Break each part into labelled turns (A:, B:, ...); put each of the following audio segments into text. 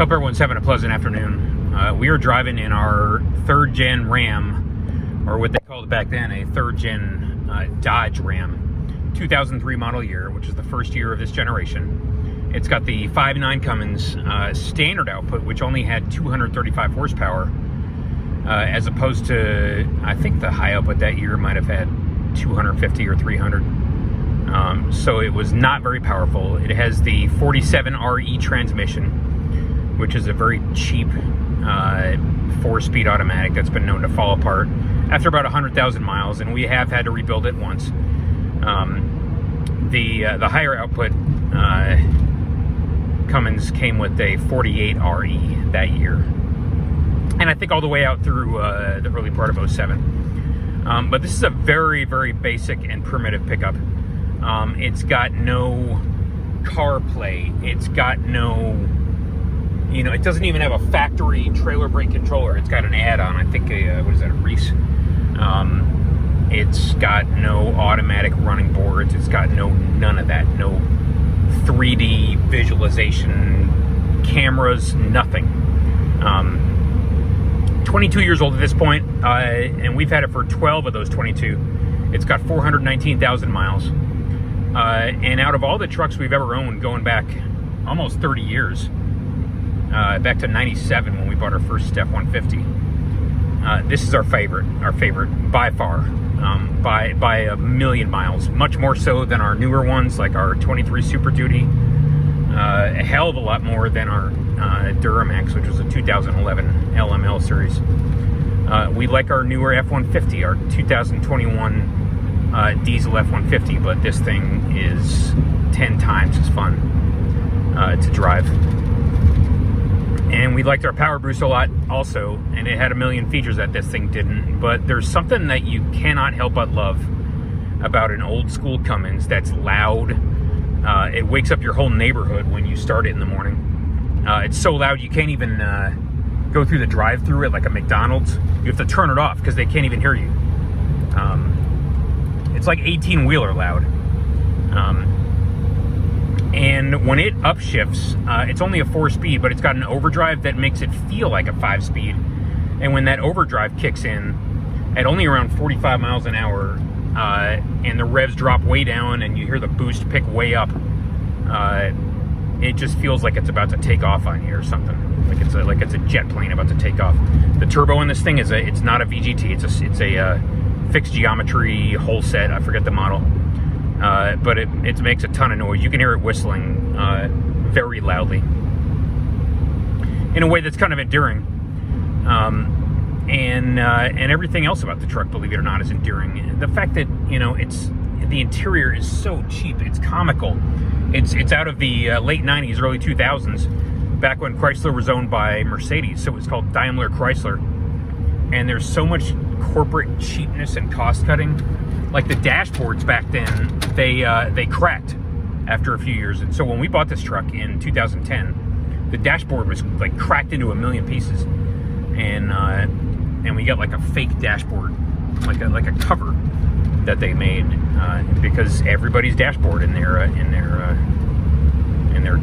A: Hope everyone's having a pleasant afternoon. We are driving in our third gen Ram, or what they called back then, a third gen Dodge Ram, 2003 model year, which is the first year of this generation. It's got the 5.9 Cummins standard output, which only had 235 horsepower, as opposed to, I think the high output that year might have had 250 or 300. So it was not very powerful. It has the 47RE transmission, which is a very cheap 4-speed automatic that's been known to fall apart after about 100,000 miles, and we have had to rebuild it once. The higher output Cummins came with a 48RE that year, and I think all the way out through the early part of 07. But this is a very, very basic and primitive pickup. It's got no CarPlay. It's got no, it doesn't even have a factory trailer brake controller. It's got an add-on. I think what is that, a Reese? It's got no automatic running boards. It's got none of that. No 3D visualization cameras, nothing. 22 years old at this point, and we've had it for 12 of those 22. It's got 419,000 miles. And out of all the trucks we've ever owned, going back almost 30 years, back to 97 when we bought our first F-150, this is our favorite by far, by a million miles, much more so than our newer ones like our 23 Super Duty, a hell of a lot more than our Duramax, which was a 2011 LML series. We like our newer F-150, our 2021 diesel F-150, but this thing is 10 times as fun to drive. And we liked our Power Boost a lot also, and it had a million features that this thing didn't. But there's something that you cannot help but love about an old school Cummins that's loud. It wakes up your whole neighborhood when you start it in the morning. It's so loud you can't even go through the drive-thru at like a McDonald's. You have to turn it off because they can't even hear you. It's like 18-wheeler loud. And when it upshifts, it's only a 4-speed, but it's got an overdrive that makes it feel like a 5-speed. And when that overdrive kicks in at only around 45 miles an hour, and the revs drop way down and you hear the boost pick way up, it just feels like it's about to take off on you or something. Like it's a jet plane about to take off. The turbo in this thing it's not a VGT. It's a fixed geometry whole set. I forget the model. But it makes a ton of noise. You can hear it whistling very loudly in a way that's kind of endearing. And everything else about the truck, believe it or not, is endearing. The fact that, the interior is so cheap, it's comical. It's out of the late 90s, early 2000s, back when Chrysler was owned by Mercedes, so it was called Daimler Chrysler. And there's so much corporate cheapness and cost cutting. Like the dashboards back then, they cracked after a few years. And so when we bought this truck in 2010, the dashboard was like cracked into a million pieces. And we got like a fake dashboard, like a cover that they made, because everybody's dashboard in their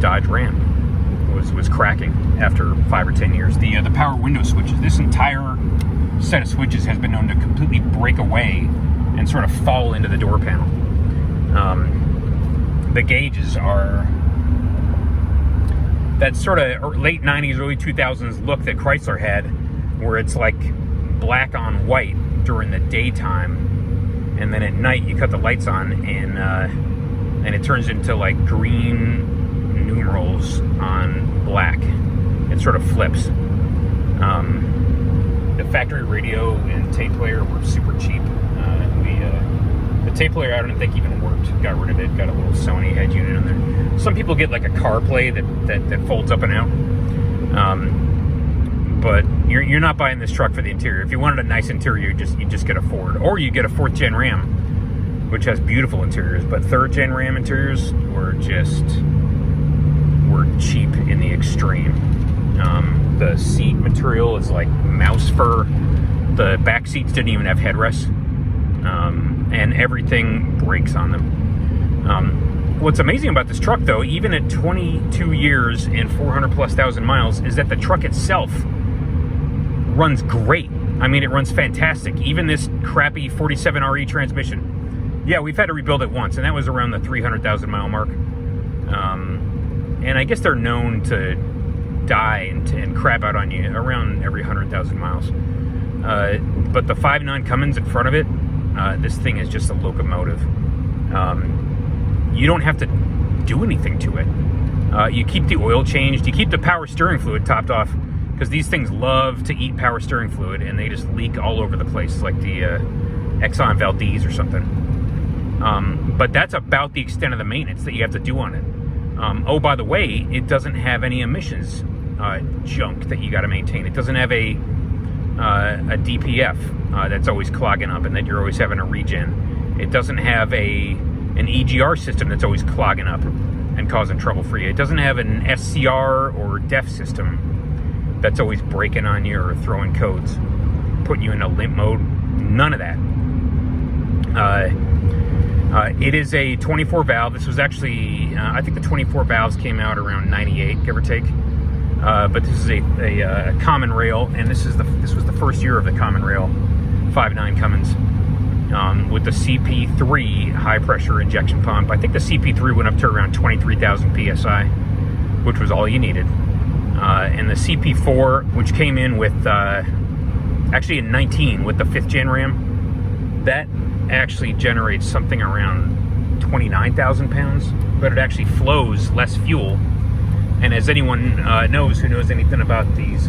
A: Dodge Ram was cracking after 5 or 10 years. The power window switches, this entire set of switches has been known to completely break away and sort of fall into the door panel. The gauges are that sort of late 90s, early 2000s look that Chrysler had, where it's like black on white during the daytime, and then at night you cut the lights on and it turns into like green numerals on black. It sort of flips. The factory radio and tape player were super cheap. The tape player I don't think even worked. Got rid of it. Got a little Sony head unit in there. Some people get like a CarPlay that folds up and out. But you're not buying this truck for the interior. If you wanted a nice interior, you just get a Ford, or you get a 4th gen Ram, which has beautiful interiors. But 3rd gen Ram interiors were cheap in the extreme. The seat material is like mouse fur. The back seats didn't even have headrests, and everything breaks on them. What's amazing about this truck, though, even at 22 years and 400,000+ miles, is that the truck itself runs great. I mean, it runs fantastic. Even this crappy 47RE transmission. Yeah, we've had to rebuild it once, and that was around the 300,000 mile mark. And I guess they're known to die and crap out on you around every 100,000 miles. But the 5.9 Cummins in front of it, this thing is just a locomotive. You don't have to do anything to it. You keep the oil changed, you keep the power steering fluid topped off, because these things love to eat power steering fluid, and they just leak all over the place, like the Exxon Valdez or something. But that's about the extent of the maintenance that you have to do on it. Oh, by the way, it doesn't have any emissions junk that you got to maintain. It doesn't have a DPF that's always clogging up and that you're always having a regen. It doesn't have an EGR system that's always clogging up and causing trouble for you. It doesn't have an SCR or DEF system that's always breaking on you or throwing codes, putting you into limp mode. None of that. It is a 24 valve. This was actually, I think the 24 valves came out around 98, give or take. But this is a common rail, and this was the first year of the common rail 5.9 Cummins with the CP3 high pressure injection pump. I think the CP3 went up to around 23,000 psi, which was all you needed. And the CP4, which came in with actually in 19 with the 5th gen RAM, that actually generates something around 29,000 pounds, but it actually flows less fuel. And as anyone knows who knows anything about these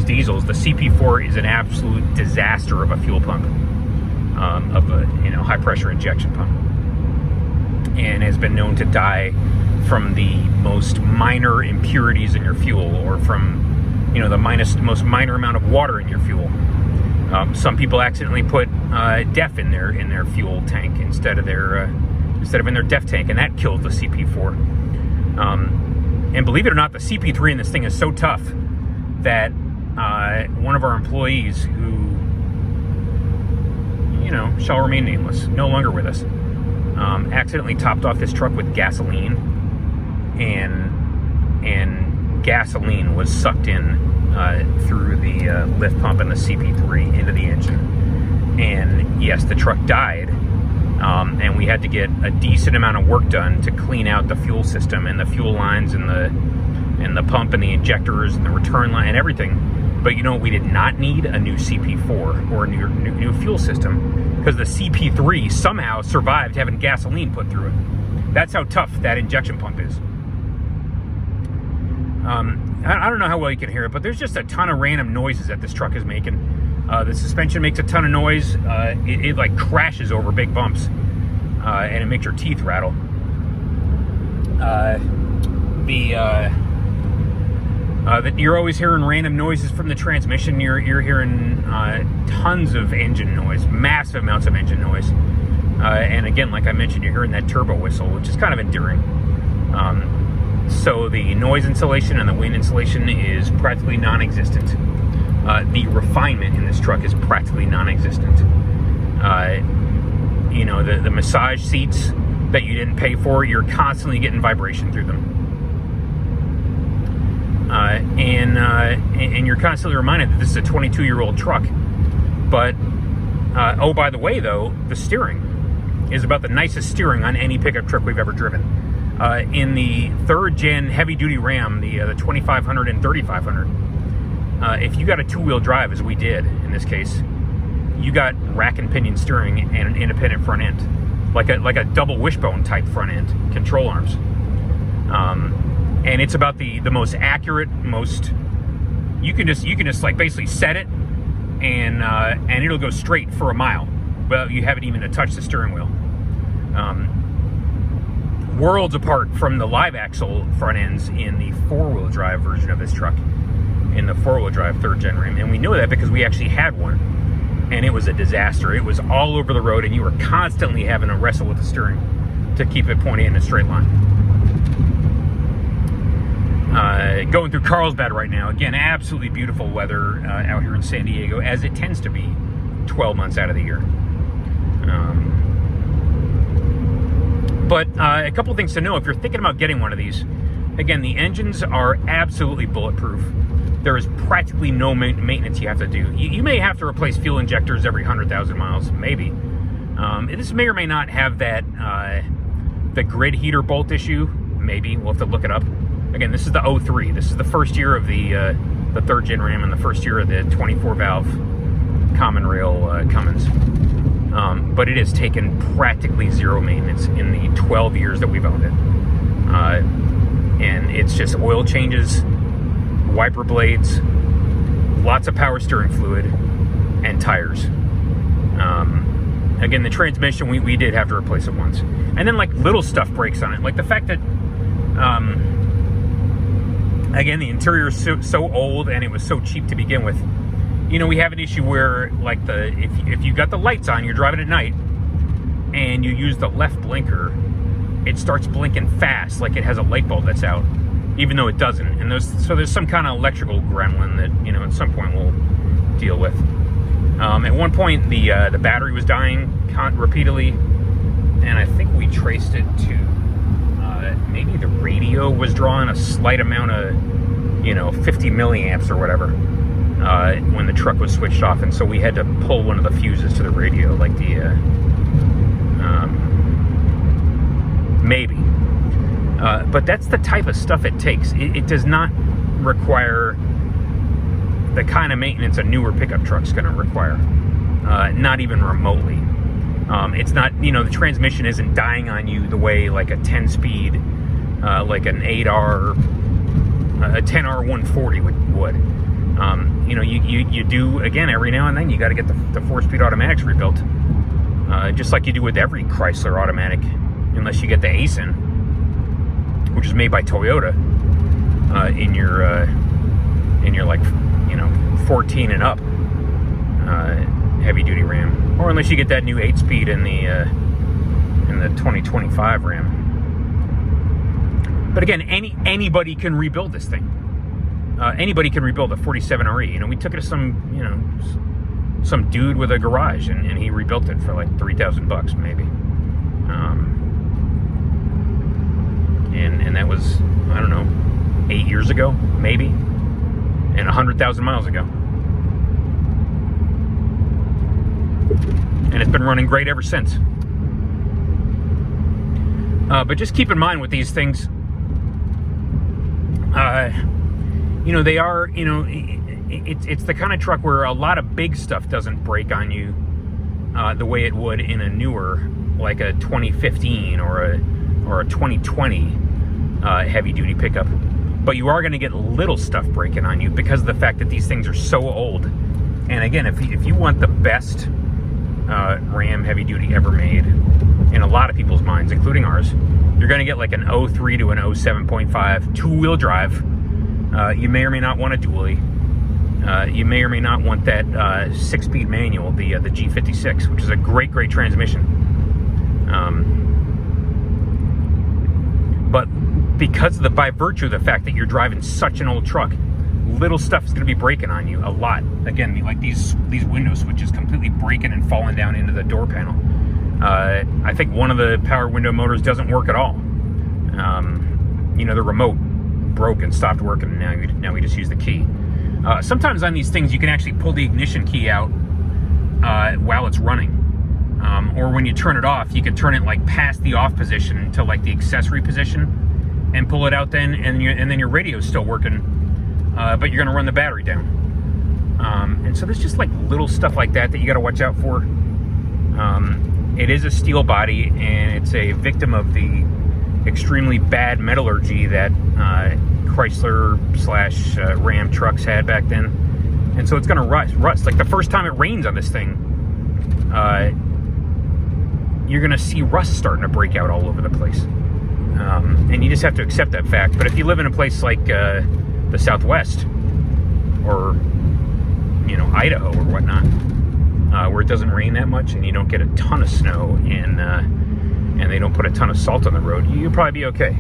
A: diesels, the CP4 is an absolute disaster of a fuel pump, of a high pressure injection pump, and has been known to die from the most minor impurities in your fuel, or from the most minor amount of water in your fuel. Some people accidentally put DEF in their fuel tank instead of in their DEF tank, and that kills the CP4. And believe it or not, the CP3 in this thing is so tough that one of our employees, who shall remain nameless, no longer with us, accidentally topped off this truck with gasoline, and gasoline was sucked in through the lift pump and the CP3 into the engine. And yes, the truck died, and we had to get a decent amount of work done to clean out the fuel system and the fuel lines and the pump and the injectors and the return line and everything. But we did not need a new CP4 or a new fuel system, because the CP3 somehow survived having gasoline put through it. That's how tough that injection pump is. I don't know how well you can hear it, but there's just a ton of random noises that this truck is making. The suspension makes a ton of noise. It like crashes over big bumps, and it makes your teeth rattle. You're always hearing random noises from the transmission. You're hearing tons of engine noise, massive amounts of engine noise. And again, like I mentioned, you're hearing that turbo whistle, which is kind of endearing. So the noise insulation and the wind insulation is practically non-existent. The refinement in this truck is practically non-existent. The massage seats that you didn't pay for, you're constantly getting vibration through them. And you're constantly reminded that this is a 22-year-old truck. But, oh, by the way, though, the steering is about the nicest steering on any pickup truck we've ever driven. In the 3rd gen heavy-duty Ram, the 2500 and 3500, if you got a 2-wheel drive, as we did in this case, you got rack and pinion steering and an independent front end, like a double wishbone type front end, control arms. And it's about the most accurate, you can just like basically set it and it'll go straight for a mile, but you haven't even touched the steering wheel. Worlds apart from the live axle front ends in the 4-wheel drive version of this truck, in the 4-wheel drive 3rd gen Ram. And we know that because we actually had one, and it was a disaster. It was all over the road, and you were constantly having to wrestle with the steering to keep it pointing in a straight line. Going through Carlsbad right now. Again, absolutely beautiful weather out here in San Diego, as it tends to be 12 months out of the year. But a couple things to know if you're thinking about getting one of these. Again, the engines are absolutely bulletproof. There is practically no maintenance you have to do. You may have to replace fuel injectors every 100,000 miles, maybe. This may or may not have that the grid heater bolt issue. Maybe we'll have to look it up. Again, this is the 03. This is the first year of the third gen Ram and the first year of the 24 valve common rail Cummins. But it has taken practically zero maintenance in the 12 years that we've owned it. And it's just oil changes, wiper blades, lots of power steering fluid, and tires. Again, the transmission, we did have to replace it once. And then like little stuff breaks on it. Like the fact that, again, the interior is so old and it was so cheap to begin with. You know, we have an issue where like if you got the lights on, you're driving at night, and you use the left blinker, it starts blinking fast like it has a light bulb that's out, even though it doesn't. And there's some kind of electrical gremlin that, you know, at some point we'll deal with. At one point, the battery was dying repeatedly, and I think we traced it to maybe the radio was drawing a slight amount of, 50 milliamps or whatever when the truck was switched off, and so we had to pull one of the fuses to the radio, like maybe. But that's the type of stuff it takes. It does not require the kind of maintenance a newer pickup truck's going to require, not even remotely. It's not, the transmission isn't dying on you the way like a 10-speed, like an 8R, a 10R 140 would. You do, again, every now and then you got to get the 4-speed automatics rebuilt, just like you do with every Chrysler automatic, unless you get the ASIN, which is made by Toyota, in your like 14 and up heavy duty Ram, or unless you get that new 8-speed in the 2025 Ram. But again, anybody can rebuild this thing. Anybody can rebuild a 47RE. We took it to some dude with a garage, and he rebuilt it for like $3,000 maybe. And that was, I don't know, 8 years ago, maybe, and 100,000 miles ago. And it's been running great ever since. But just keep in mind with these things, they are, it's the kind of truck where a lot of big stuff doesn't break on you the way it would in a newer, like a 2015 or a 2020 heavy duty pickup. But you are going to get little stuff breaking on you because of the fact that these things are so old. And again, if you want the best Ram heavy duty ever made, in a lot of people's minds, including ours, you're going to get like an 03 to an 07.5 two-wheel drive. You may or may not want a dually. You may or may not want that 6-speed manual, the G56, which is a great transmission. But by virtue of the fact that you're driving such an old truck, little stuff is going to be breaking on you a lot. Again, like these window switches completely breaking and falling down into the door panel. I think one of the power window motors doesn't work at all. The remote broke and stopped working, and now we just use the key. Sometimes on these things you can actually pull the ignition key out while it's running, or when you turn it off, you can turn it like past the off position to like the accessory position and pull it out then, and then your radio's still working, but you're going to run the battery down. And so there's just like little stuff like that you got to watch out for. It is a steel body, and it's a victim of the extremely bad metallurgy that Chrysler/Ram trucks had back then, and so it's going to rust. Like the first time it rains on this thing, you're going to see rust starting to break out all over the place, and you just have to accept that fact. But if you live in a place like the Southwest or Idaho or whatnot, where it doesn't rain that much and you don't get a ton of snow and they don't put a ton of salt on the road, you'll probably be okay.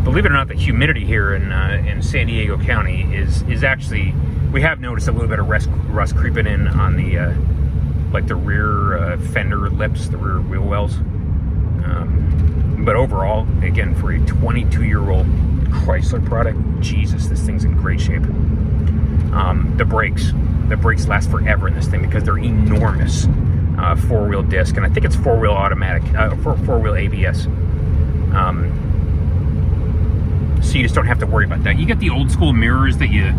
A: Believe it or not, the humidity here in San Diego County is actually, we have noticed a little bit of rust creeping in on the like the rear fender lips, the rear wheel wells. But overall, again, for a 22-year-old Chrysler product, Jesus, this thing's in great shape. The brakes last forever in this thing because they're enormous. Four-wheel disc, and I think it's four-wheel automatic, four-wheel ABS. So you just don't have to worry about that. You get the old school mirrors that you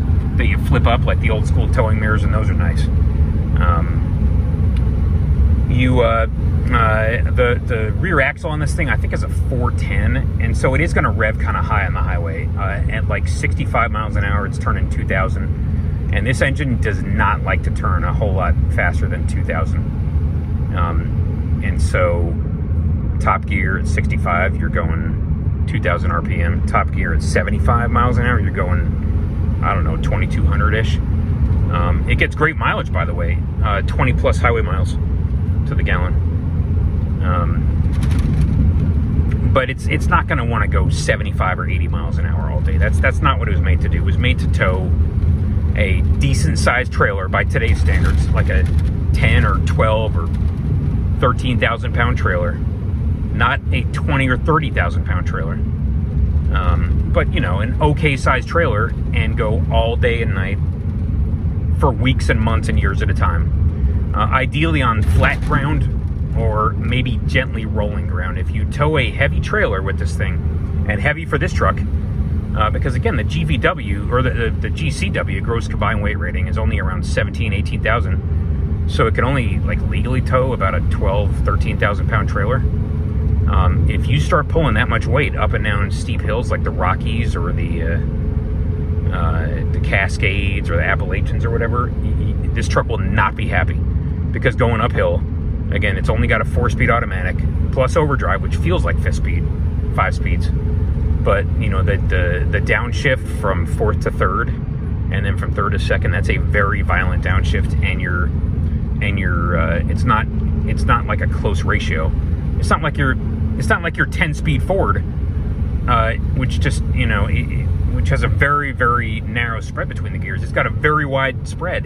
A: flip up, like the old school towing mirrors, and those are nice. The rear axle on this thing, I think, is a 410, and so it is going to rev kind of high on the highway. At like 65 miles an hour, it's turning 2,000, and this engine does not like to turn a whole lot faster than 2,000. And so top gear at 65, you're going 2,000 RPM. Top gear at 75 miles an hour, you're going, I don't know, 2,200-ish. It gets great mileage, by the way, 20 plus highway miles to the gallon. But it's not going to want to go 75 or 80 miles an hour all day. That's not what it was made to do. It was made to tow a decent sized trailer by today's standards, like a 10 or 12 or 13,000 pound trailer, not a 20 or 30,000 pound trailer. But you know, an okay sized trailer, and go all day and night for weeks and months and years at a time. Ideally on flat ground or maybe gently rolling ground. If you tow a heavy trailer with this thing, and heavy for this truck, because again, the GVW or the GCW gross combined weight rating is only around 18,000. So it can only like legally tow about a 13,000 pound trailer. If you start pulling that much weight up and down steep hills like the Rockies or the Cascades or the Appalachians or whatever, this truck will not be happy, because going uphill, again, it's only got a 4-speed automatic plus overdrive, which feels like 5 speeds. But you know, the downshift from 4th to 3rd, and then from 3rd to 2nd, that's a very violent downshift, and it's not like a close ratio. It's not like your 10-speed Ford, which just, you know, which has a very, very narrow spread between the gears. It's got a very wide spread,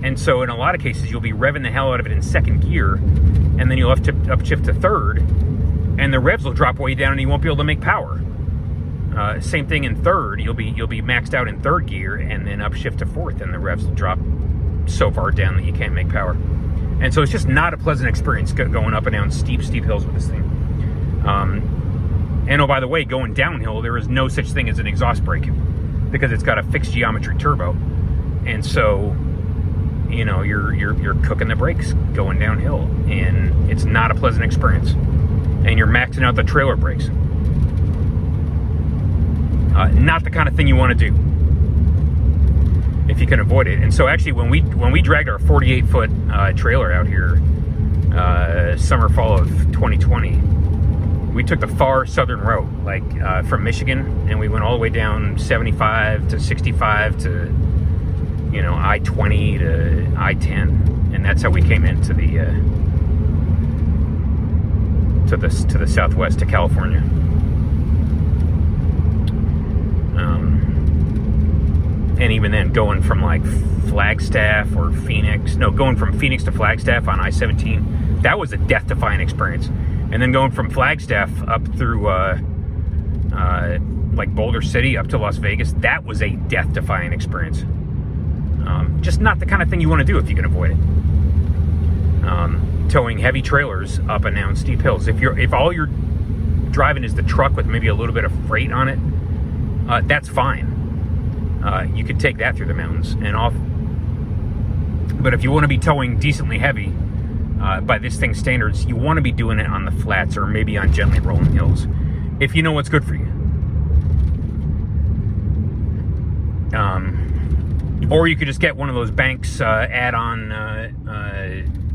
A: and so in a lot of cases you'll be revving the hell out of it in 2nd gear, and then you'll have to upshift to 3rd, and the revs will drop way down, and you won't be able to make power. Same thing in 3rd. You'll be maxed out in 3rd gear, and then upshift to 4th, and the revs will drop so far down that you can't make power. And so it's just not a pleasant experience going up and down steep hills with this thing. And oh, by the way, going downhill, there is no such thing as an exhaust brake, because it's got a fixed geometry turbo, and so you know you're cooking the brakes going downhill, and it's not a pleasant experience. And you're maxing out the trailer brakes. Not the kind of thing you want to do if you can avoid it. And so actually, when we dragged our 48-foot trailer out here summer fall of 2020, we took the far southern road, like from Michigan, and we went all the way down 75 to 65 to, you know, I-20 to I-10, and that's how we came into the southwest, to California. And even then, going from like Flagstaff or Phoenix, going from Phoenix to Flagstaff on I-17, that was a death-defying experience. And then going from Flagstaff up through like Boulder City up to Las Vegas, that was a death-defying experience. Just not the kind of thing you want to do if you can avoid it. Towing heavy trailers up and down steep hills. If all you're driving is the truck with maybe a little bit of freight on it, that's fine. You could take that through the mountains and off. But if you want to be towing decently heavy, by this thing's standards, you want to be doing it on the flats or maybe on gently rolling hills, if you know what's good for you. Or you could just get one of those Banks add-on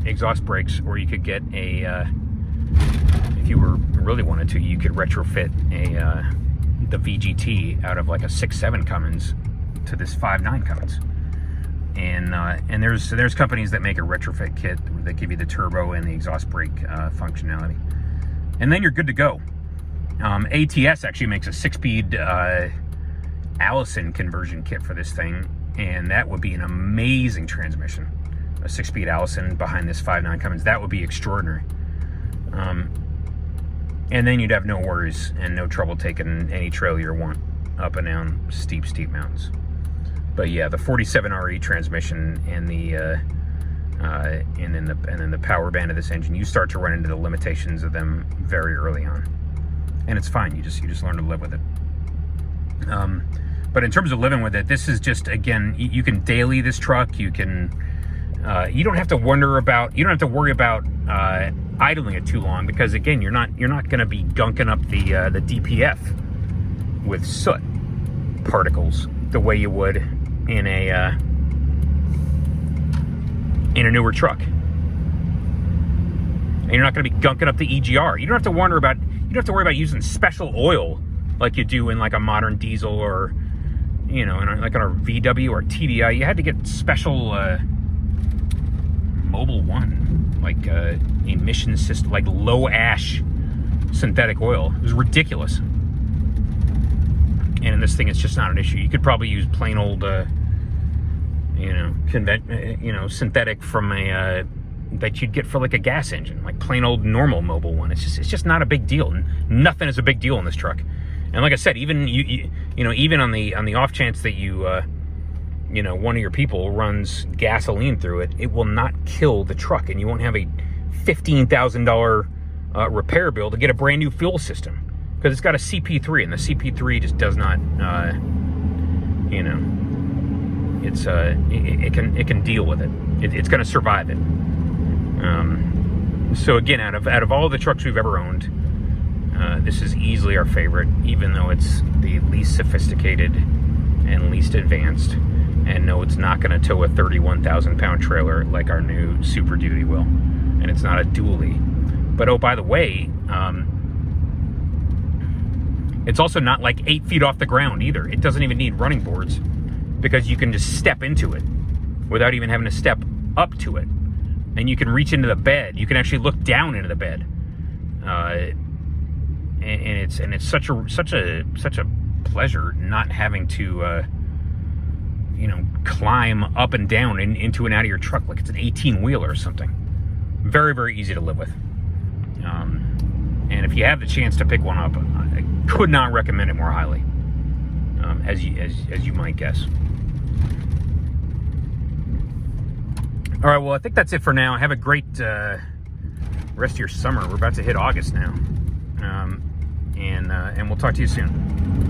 A: exhaust brakes, or you could get a, if you really wanted to, you could retrofit the VGT out of like a 6.7 Cummins to this 5.9 Cummins. And there's companies that make a retrofit kit that give you the turbo and the exhaust brake functionality, and then you're good to go. ATS actually makes a 6-speed Allison conversion kit for this thing, and that would be an amazing transmission. A 6-speed Allison behind this 5.9 Cummins, that would be extraordinary. And then you'd have no worries and no trouble taking any trail you want up and down steep mountains. But yeah, the 47RE transmission and then the power band of this engine, you start to run into the limitations of them very early on, and it's fine. You just learn to live with it. But in terms of living with it, this is just, again, you can daily this truck. You can you don't have to worry about idling it too long, because again, you're not going to be gunking up the DPF with soot particles the way you would in a newer truck. And you're not going to be gunking up the EGR. You don't have to worry about using special oil like you do in like a modern diesel, or like on our VW or TDI. You had to get special Mobil 1 like emission system, like low ash synthetic oil. It was ridiculous. And in this thing, it's just not an issue. You could probably use plain old synthetic from a that you'd get for like a gas engine, like plain old normal Mobil 1. It's just not a big deal. Nothing is a big deal in this truck. And like I said, even even on the off chance that one of your people runs gasoline through it, it will not kill the truck, and you won't have a $15,000 repair bill to get a brand new fuel system, because it's got a CP3, and the CP3 just does not it can deal with it. It's going to survive it. So again, out of all the trucks we've ever owned, this is easily our favorite, even though it's the least sophisticated and least advanced. And no, it's not going to tow a 31,000-pound trailer like our new Super Duty will. And it's not a dually. But oh, by the way, it's also not like 8 feet off the ground either. It doesn't even need running boards, because you can just step into it without even having to step up to it. And you can reach into the bed. You can actually look down into the bed. And it's such a pleasure not having to climb up and down into and out of your truck like it's an 18-wheeler or something. Very, very easy to live with. And if you have the chance to pick one up, I could not recommend it more highly, as you might guess. All right, well, I think that's it for now. Have a great rest of your summer. We're about to hit August now, and we'll talk to you soon.